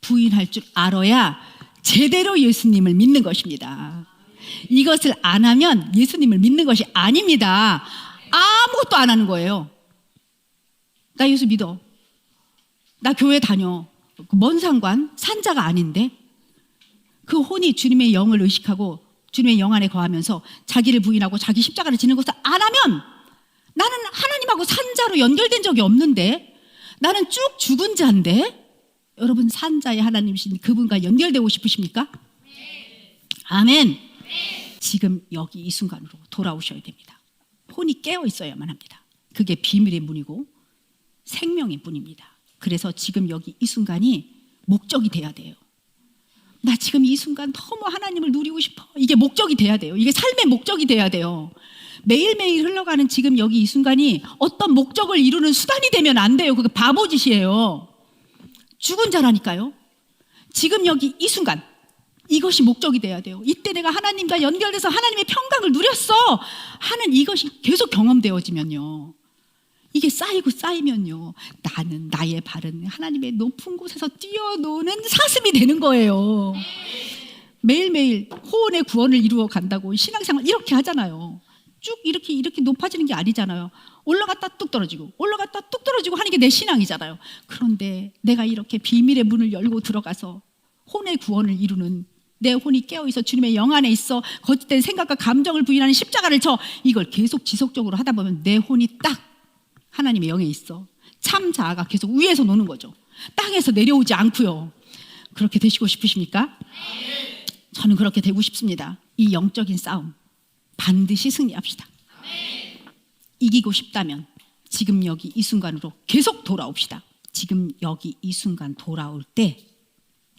부인할 줄 알아야 제대로 예수님을 믿는 것입니다. 이것을 안 하면 예수님을 믿는 것이 아닙니다. 아무것도 안 하는 거예요. 나 예수 믿어. 나 교회 다녀. 뭔 상관? 산자가 아닌데? 그 혼이 주님의 영을 의식하고 주님의 영 안에 거하면서 자기를 부인하고 자기 십자가를 지는 것을 안 하면 나는 하나님하고 산자로 연결된 적이 없는데, 나는 쭉 죽은 자인데, 여러분 산자의 하나님이신 그분과 연결되고 싶으십니까? 아멘. 지금 여기 이 순간으로 돌아오셔야 됩니다. 혼이 깨어 있어야만 합니다. 그게 비밀의 문이고 생명의 문입니다. 그래서 지금 여기 이 순간이 목적이 돼야 돼요. 나 지금 이 순간 너무 하나님을 누리고 싶어. 이게 목적이 돼야 돼요. 이게 삶의 목적이 돼야 돼요. 매일매일 흘러가는 지금 여기 이 순간이 어떤 목적을 이루는 수단이 되면 안 돼요. 그게 바보짓이에요. 죽은 자라니까요. 지금 여기 이 순간, 이것이 목적이 돼야 돼요. 이때 내가 하나님과 연결돼서 하나님의 평강을 누렸어 하는 이것이 계속 경험되어지면요, 이게 쌓이고 쌓이면요, 나는 나의 발은 하나님의 높은 곳에서 뛰어노는 사슴이 되는 거예요. 매일매일 호언의 구원을 이루어 간다고 신앙생활 이렇게 하잖아요. 쭉 이렇게 높아지는 게 아니잖아요. 올라갔다 뚝 떨어지고 올라갔다 뚝 떨어지고 하는 게 내 신앙이잖아요. 그런데 내가 이렇게 비밀의 문을 열고 들어가서 혼의 구원을 이루는, 내 혼이 깨어있어 주님의 영 안에 있어 거짓된 생각과 감정을 부인하는 십자가를 져, 이걸 계속 지속적으로 하다 보면 내 혼이 딱 하나님의 영에 있어. 참 자아가 계속 위에서 노는 거죠. 땅에서 내려오지 않고요. 그렇게 되시고 싶으십니까? 저는 그렇게 되고 싶습니다. 이 영적인 싸움 반드시 승리합시다. 이기고 싶다면 지금 여기 이 순간으로 계속 돌아옵시다. 지금 여기 이 순간 돌아올 때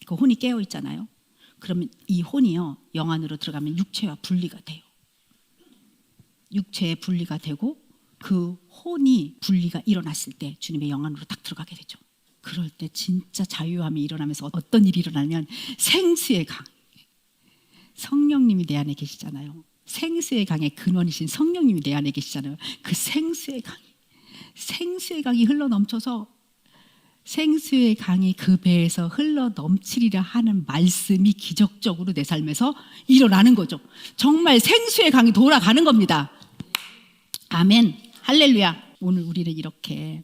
그 혼이 깨어 있잖아요. 그러면 이 혼이요, 영 안으로 들어가면 육체와 분리가 돼요. 육체에 분리가 되고 그 혼이 분리가 일어났을 때 주님의 영 안으로 딱 들어가게 되죠. 그럴 때 진짜 자유함이 일어나면서 어떤 일이 일어나면 생수의 강, 성령님이 내 안에 계시잖아요. 생수의 강의 근원이신 성령님이 내 안에 계시잖아요. 그 생수의 강이 흘러 넘쳐서 생수의 강이 그 배에서 흘러 넘치리라 하는 말씀이 기적적으로 내 삶에서 일어나는 거죠. 정말 생수의 강이 돌아가는 겁니다. 아멘. 할렐루야. 오늘 우리는 이렇게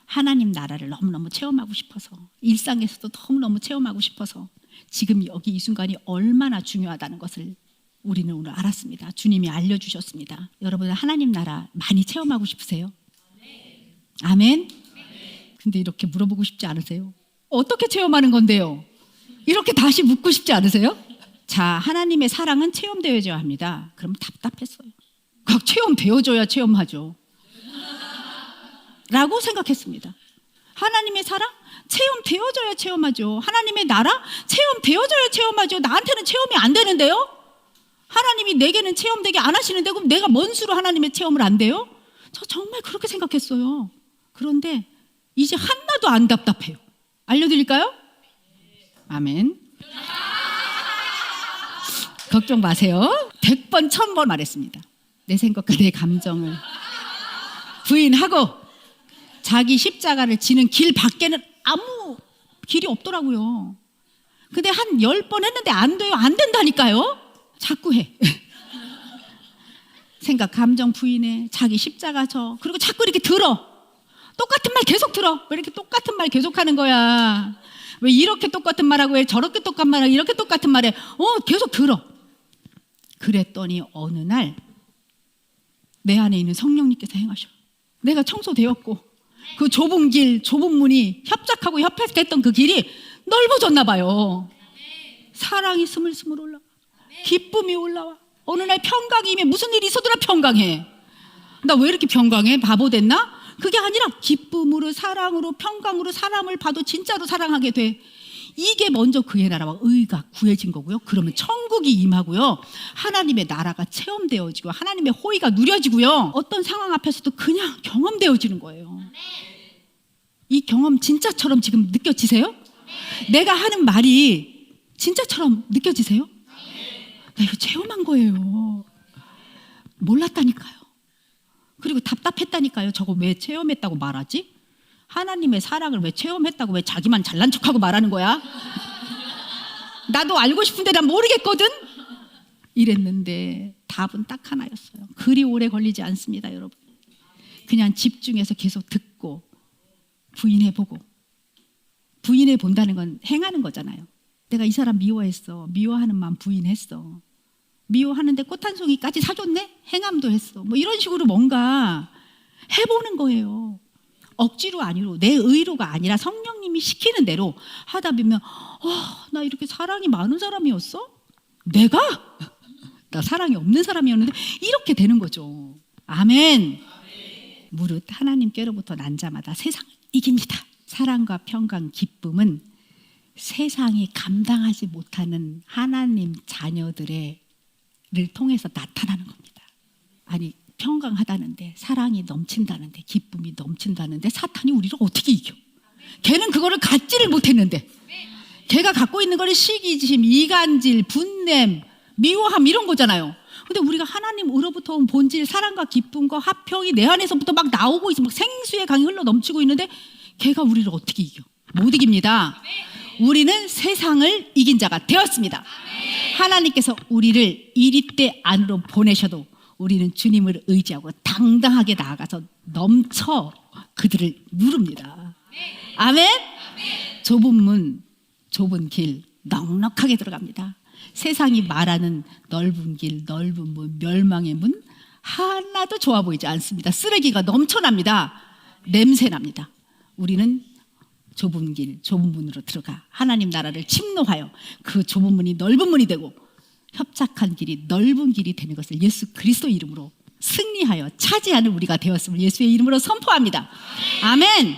하나님 나라를 너무너무 체험하고 싶어서, 일상에서도 너무너무 체험하고 싶어서 지금 여기 이 순간이 얼마나 중요하다는 것을 우리는 오늘 알았습니다. 주님이 알려주셨습니다. 여러분 하나님 나라 많이 체험하고 싶으세요? 아멘. 근데 이렇게 물어보고 싶지 않으세요? 어떻게 체험하는 건데요? 이렇게 다시 묻고 싶지 않으세요? 자, 하나님의 사랑은 체험되어져야 합니다. 그럼 답답했어요. 각 체험되어져야 체험하죠 라고 생각했습니다. 하나님의 사랑? 체험되어져야 체험하죠. 하나님의 나라? 체험되어져야 체험하죠. 나한테는 체험이 안 되는데요? 하나님이 내게는 체험되게 안 하시는데 그럼 내가 뭔 수로 하나님의 체험을 안 돼요? 저 정말 그렇게 생각했어요. 그런데 이제 하나도 안 답답해요. 알려드릴까요? 아멘. 걱정 마세요. 100번 1000번 말했습니다. 내 생각과 내 감정을 부인하고 자기 십자가를 지는 길 밖에는 아무 길이 없더라고요. 근데 한 10번 했는데 안 돼요. 안 된다니까요. 자꾸 해. 생각, 감정 부인해. 자기 십자가 져. 그리고 자꾸 이렇게 들어. 똑같은 말 계속 들어. 왜 이렇게 똑같은 말 계속 하는 거야? 왜 이렇게 똑같은 말하고 왜 저렇게 똑같은 말하고 이렇게 똑같은 말해? 계속 들어. 그랬더니 어느 날 내 안에 있는 성령님께서 행하셔. 내가 청소되었고 그 좁은 길, 좁은 문이 협착하고 협착했던 그 길이 넓어졌나 봐요. 사랑이 스물스물 올라와. 기쁨이 올라와. 어느 날 평강이 임해. 무슨 일이 있어도 나 평강해. 나 왜 이렇게 평강해? 바보 됐나? 그게 아니라 기쁨으로, 사랑으로, 평강으로 사람을 봐도 진짜로 사랑하게 돼. 이게 먼저 그의 나라와 의가 구해진 거고요. 그러면 천국이 임하고요. 하나님의 나라가 체험되어지고 하나님의 호의가 누려지고요. 어떤 상황 앞에서도 그냥 경험되어지는 거예요. 이 경험 진짜처럼 지금 느껴지세요? 내가 하는 말이 진짜처럼 느껴지세요? 나 이거 체험한 거예요. 몰랐다니까요. 그리고 답답했다니까요. 저거 왜 체험했다고 말하지? 하나님의 사랑을 왜 체험했다고 왜 자기만 잘난 척하고 말하는 거야? 나도 알고 싶은데 난 모르겠거든? 이랬는데 답은 딱 하나였어요. 그리 오래 걸리지 않습니다, 여러분. 그냥 집중해서 계속 듣고 부인해보고, 부인해 본다는 건 행하는 거잖아요. 내가 이 사람 미워했어. 미워하는 마음 부인했어. 미워하는데 꽃 한 송이까지 사줬네? 행함도 했어. 뭐 이런 식으로 뭔가 해보는 거예요. 억지로 아니로, 내 의로가 아니라 성령님이 시키는 대로 하다 보면 나 이렇게 사랑이 많은 사람이었어? 내가? 나 사랑이 없는 사람이었는데 이렇게 되는 거죠. 아멘. 무릇 하나님께로부터 난 자마다 세상을 이깁니다. 사랑과 평강, 기쁨은 세상이 감당하지 못하는 하나님 자녀들을 통해서 나타나는 겁니다. 아니, 평강하다는데, 사랑이 넘친다는데, 기쁨이 넘친다는데 사탄이 우리를 어떻게 이겨? 걔는 그거를 갖지를 못했는데, 걔가 갖고 있는 거는 시기심, 이간질, 분냄, 미워함 이런 거잖아요. 근데 우리가 하나님으로부터 온 본질, 사랑과 기쁨과 화평이 내 안에서부터 막 나오고 있어. 막 생수의 강이 흘러 넘치고 있는데 걔가 우리를 어떻게 이겨? 못 이깁니다. 우리는 세상을 이긴 자가 되었습니다. 하나님께서 우리를 이리때 안으로 보내셔도 우리는 주님을 의지하고 당당하게 나아가서 넘쳐 그들을 누릅니다. 아멘. 좁은 문, 좁은 길 넉넉하게 들어갑니다. 세상이 말하는 넓은 길, 넓은 문, 멸망의 문 하나도 좋아 보이지 않습니다. 쓰레기가 넘쳐납니다. 냄새납니다. 우리는 좁은 길, 좁은 문으로 들어가 하나님 나라를 침노하여 그 좁은 문이 넓은 문이 되고 협착한 길이 넓은 길이 되는 것을 예수 그리스도 이름으로 승리하여 차지하는 우리가 되었음을 예수의 이름으로 선포합니다. 아멘.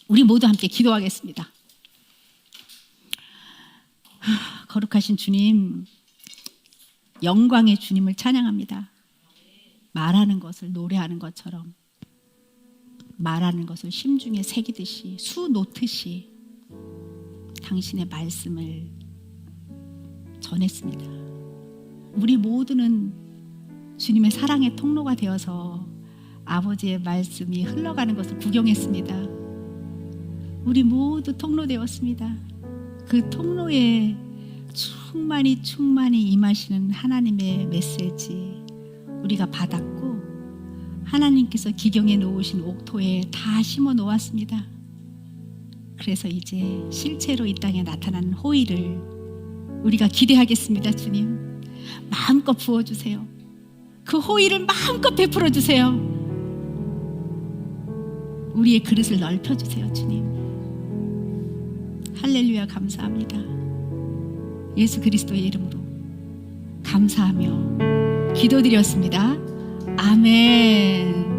우리 모두 함께 기도하겠습니다. 거룩하신 주님, 영광의 주님을 찬양합니다. 말하는 것을 노래하는 것처럼, 말하는 것을 심중에 새기듯이, 수 놓듯이 당신의 말씀을 전했습니다. 우리 모두는 주님의 사랑의 통로가 되어서 아버지의 말씀이 흘러가는 것을 구경했습니다. 우리 모두 통로되었습니다. 그 통로에 충만히 임하시는 하나님의 메시지 우리가 받았고, 하나님께서 기경에 놓으신 옥토에 다 심어 놓았습니다. 그래서 이제 실체로 이 땅에 나타나는 호의를 우리가 기대하겠습니다. 주님, 마음껏 부어주세요. 그 호의를 마음껏 베풀어 주세요. 우리의 그릇을 넓혀주세요. 주님, 할렐루야. 감사합니다. 예수 그리스도의 이름으로 감사하며 기도드렸습니다. 아멘.